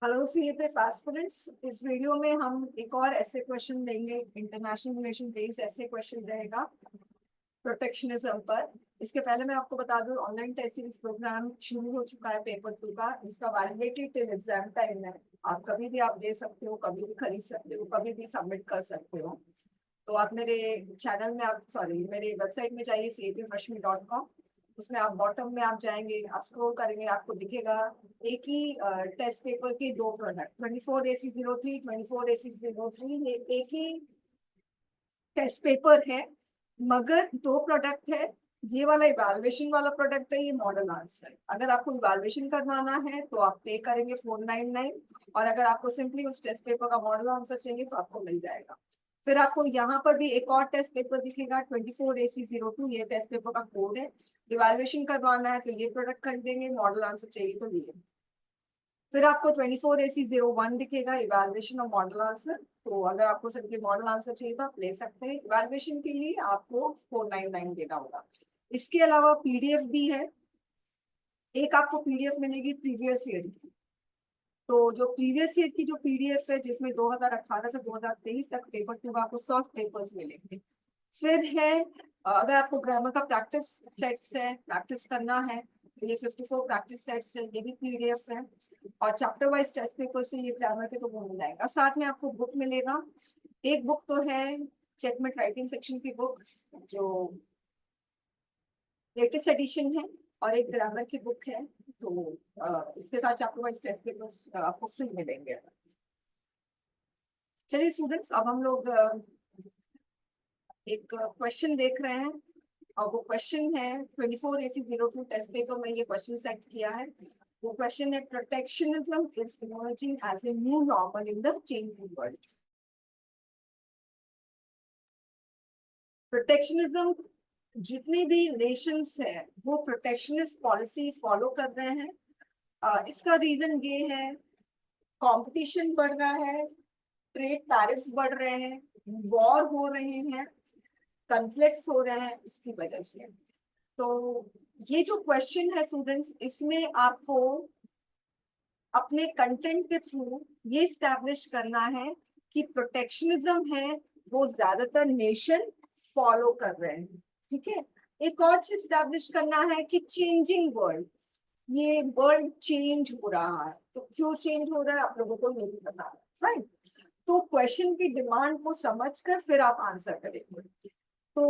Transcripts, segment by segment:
Hello CAP aspirants. इस video में हम एक और ऐसे क्वेश्चन देंगे, इंटरनेशनल रिलेशन बेस्ड ऐसे क्वेश्चन रहेगा प्रोटेक्शनिज्म पर। इसके पहले मैं आपको बता दूं, ऑनलाइन टेस्ट सीरीज प्रोग्राम शुरू हो चुका है पेपर 2 का। इसका वैलिडिटी टिल एग्जाम टाइम है। आप कभी भी आप दे सकते हो, कभी भी खरीद सकते हो, कभी भी सबमिट कर सकते हो। तो आप मेरे चैनल में, आप सॉरी मेरे वेबसाइट में जाइए capfreshme.com। उसमें आप बॉटम में आप जाएंगे, आप स्क्रॉल करेंगे, आपको दिखेगा एक ही टेस्ट पेपर के दो प्रोडक्ट 24AC03 24AC03। ये एक ही टेस्ट पेपर है मगर दो प्रोडक्ट है। ये वाला इवैल्यूएशन वाला प्रोडक्ट है, ये मॉडल आंसर। अगर आपको इवैल्यूएशन करवाना है तो आप पे करेंगे 499, और अगर आपको सिंपली उस टेस्ट पेपर का मॉडल आंसर चाहिए तो आपको मिल जाएगा। फिर आपको यहाँ पर भी एक और टेस्ट पेपर दिखेगा 24AC02, ये टेस्ट पेपर का कोड है। इवैल्यूएशन करवाना है तो ये प्रोडक्ट खरीदेंगे, मॉडल आंसर चाहिए तो ये। फिर आपको 24AC01 दिखेगा, इवैल्यूएशन और मॉडल आंसर। तो अगर आपको सिंपली मॉडल आंसर चाहिए तो आप ले सकते हैं। इवैल्यूएशन के लिए आपको 499 देना होगा। इसके अलावा पीडीएफ भी है। एक आपको पीडीएफ मिलेगी प्रीवियस ईयर की। तो जो प्रीवियस ईयर की जो पीडीएफ है, जिसमें 2018 से 2023 तक पेपर 2 का आपको सॉफ्ट पेपर्स मिलेंगे। फिर है अगर आपको ग्रामर का प्रैक्टिस सेट्स है, प्रैक्टिस करना है तो ये 54 प्रैक्टिस सेट्स है, ये भी पीडीएफ है। और चैप्टर वाइज टेस्ट पेपर से ये ग्रामर के तो वो मिल जाएगा। साथ में आपको बुक मिलेगा। एक बुक तो है चेकमेट राइटिंग सेक्शन की बुक, जो लेटेस्ट एडिशन है, और एक ग्रामर की बुक है। तो इसके साथ चैप्टर वाइज टेस्ट पेपर्स आपको फ्री मिलेंगे। चलिए स्टूडेंट्स, अब हम लोग एक क्वेश्चन देख रहे हैं। और वो क्वेश्चन है 24AC02 टेस्ट पेपर में ये क्वेश्चन सेट किया है। वो क्वेश्चन है, protectionism is emerging as a new normal in the changing world. Protectionism, जितने भी नेशंस है वो प्रोटेक्शनिस्ट पॉलिसी फॉलो कर रहे हैं। इसका रीजन ये है, कंपटीशन बढ़ रहा है, ट्रेड टैरिफ्स बढ़ रहे हैं, वॉर हो रहे हैं, कन्फ्लिक्ट्स हो रहे हैं, उसकी वजह से। तो ये जो क्वेश्चन है स्टूडेंट्स, इसमें आपको अपने कंटेंट के थ्रू ये स्टैब्लिश करना है कि प्रोटेक्शनिज्म है वो ज्यादातर नेशन फॉलो कर रहे हैं। ठीक है। एक और चीज स्टैब्लिश करना है कि चेंजिंग वर्ल्ड, ये वर्ल्ड चेंज हो रहा है। तो क्यों चेंज हो रहा है आप लोगों को ये भी पता है, फाइन। तो क्वेश्चन की डिमांड को समझकर फिर आप आंसर करेंगे। तो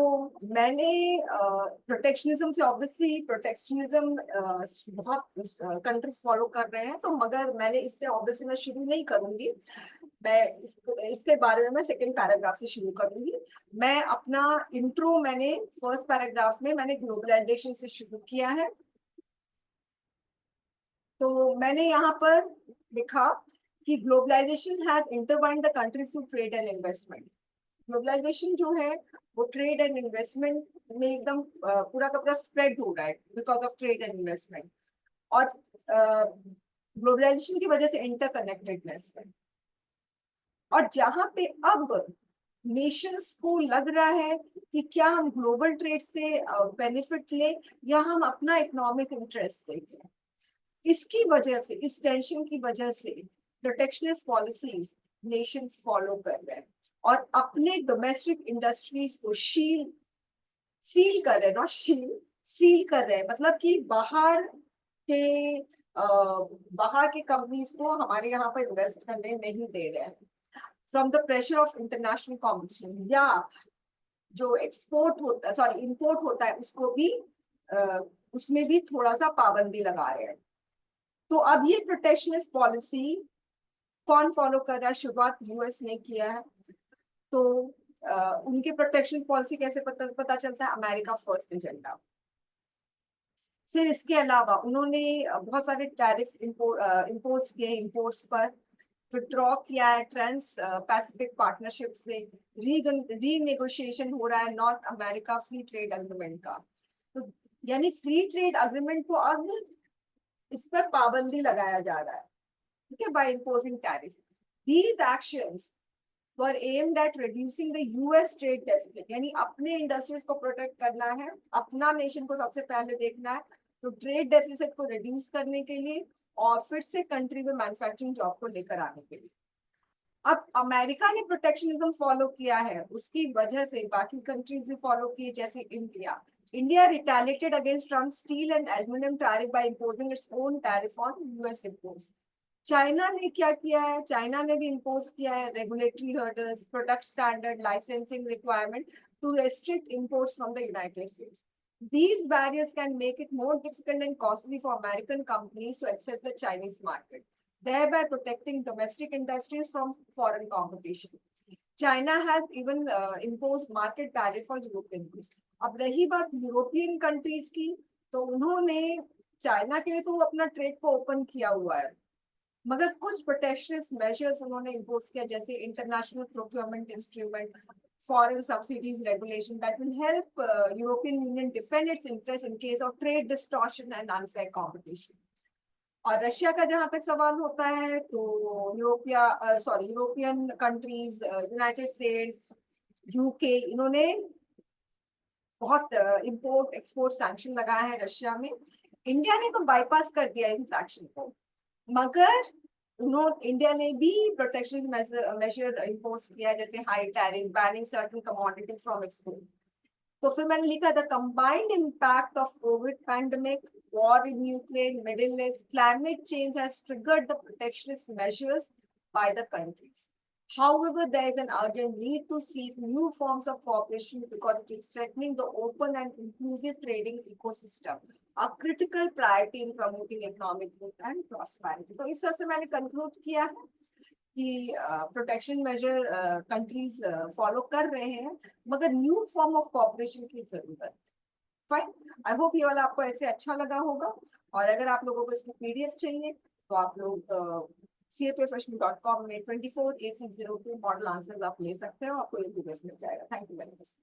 मैंने प्रोटेक्शनिज्म से, ऑब्वियसली प्रोटेक्शनिज्म बहुत कंट्रीज फॉलो कर रहे हैं, तो मगर मैंने इससे ऑब्वियसली मैं शुरू नहीं करूंगी। मैं इसके बारे में मैं सेकंड पैराग्राफ से शुरू करूंगी। मैं अपना इंट्रो मैंने फर्स्ट पैराग्राफ में मैंने ग्लोबलाइजेशन से शुरू किया है। तो मैंने यहाँ पर लिखा कि globalisation has intertwined the countries through trade and investment. Globalisation जो है वो ट्रेड एंड इन्वेस्टमेंट में एकदम पूरा का पूरा स्प्रेड हो रहा है because of trade and investment. और ग्लोबलाइजेशन की वजह से इंटरकनेक्टेडनेस है। और जहां पे अब नेशंस को लग रहा है कि क्या हम ग्लोबल ट्रेड से बेनिफिट ले या हम अपना इकोनॉमिक इंटरेस्ट देखें, इसकी वजह से, इस टेंशन की वजह से प्रोटेक्शनिस्ट पॉलिसीज नेशन फॉलो कर रहे हैं और अपने डोमेस्टिक इंडस्ट्रीज को सील कर रहे हैं, नॉट सील कर रहे हैं। मतलब कि के बाहर के कंपनीज को हमारे यहाँ पर इन्वेस्ट करने नहीं दे रहे हैं from the pressure of international competition. या जो एक्सपोर्ट होता है, सॉरी इंपोर्ट होता है, उसको भी उसमें भी थोड़ा सा पाबंदी लगा रहे हैं। तो अब ये प्रोटेक्शनिस्ट पॉलिसी कौन फॉलो कर रहा है? शुरुआत यूएस ने किया है। तो उनके प्रोटेक्शन पॉलिसी कैसे पता चलता है? America first agenda. फिर इसके अलावा उन्होंने बहुत सारे टैरिफ इम्पोज किए इंपोर्ट्स पर, विड्रॉ किया है ट्रांस पैसिफिक पार्टनरशिप से, रीनेगोशिएशन हो रहा है north America free trade agreement का। तो यानी फ्री ट्रेड अग्रीमेंट को अब इस पर पाबंदी लगाया जा रहा है, ठीक है, by imposing tariff. These actions were aimed at reducing the US trade deficit, यानी अपने इंडस्ट्रीज को प्रोटेक्ट करना है, अपना नेशन को सबसे पहले देखना है। तो ट्रेड डेफिसिट को रिड्यूस करने के लिए और फिर से कंट्री में मैन्युफैक्चरिंग जॉब को लेकर आने के लिए। अब अमेरिका ने प्रोटेक्शनिज्म फॉलो किया है, उसकी वजह से बाकी कंट्रीज भी फॉलो किए, जैसे India. India retaliated against Trump steel and aluminium tariff by imposing its own tariff on US imports. China ने क्या किया है? चाइना ने भी इम्पोज किया है regulatory hurdles, product standard, licensing requirement to restrict imports from the United States. These barriers can make it more difficult and costly for American companies to access the Chinese market, thereby protecting domestic industries from foreign competition. China has even imposed market barrier for European goods. अब रही बात European countries की, तो उन्होंने China के लिए तो अपना ट्रेड को ओपन किया हुआ है, मगर कुछ प्रोटेक्शनिस्ट मेजर्स उन्होंने इम्पोज किया, जैसे international procurement instrument, foreign subsidies regulation that will help European Union defend its interests in case of trade distortion and unfair competition. और रशिया का जहां तक सवाल होता है, तो European countries, United states, UK, इन्होंने बहुत इंपोर्ट एक्सपोर्ट सैंक्शन लगाया है रशिया में। इंडिया ने तो बाईपास कर दिया इन सैक्शन को, मगर उन्होंने इंडिया ने भी प्रोटेक्शन मेजर इम्पोज किया, जैसे high tariff, banning certain commodities from export. तो फिर मैंने लिखा the combined impact of Covid pandemic, war in Ukraine, middle east, climate change has triggered the protectionist measures by the countries. However, there is an urgent need to seek new forms of cooperation because it is threatening the open and inclusive trading ecosystem, a critical priority in promoting economic growth and prosperity. तो इस तरह से मैंने conclude किया है कि protection major countries follow कर रहे हैं, मगर न्यू फॉर्म ऑफ कॉपरेशन की जरूरत। फाइन, आई होप ये वाला आपको ऐसे अच्छा लगा होगा। और अगर आप लोगों को इसकी पीडीएफ चाहिए तो आप लोग CAPFreshman.com में 24 A602 मॉडल आंसर आप ले सकते हो, आपको ये पीडीएफ मिल जाएगा। Thank you very much.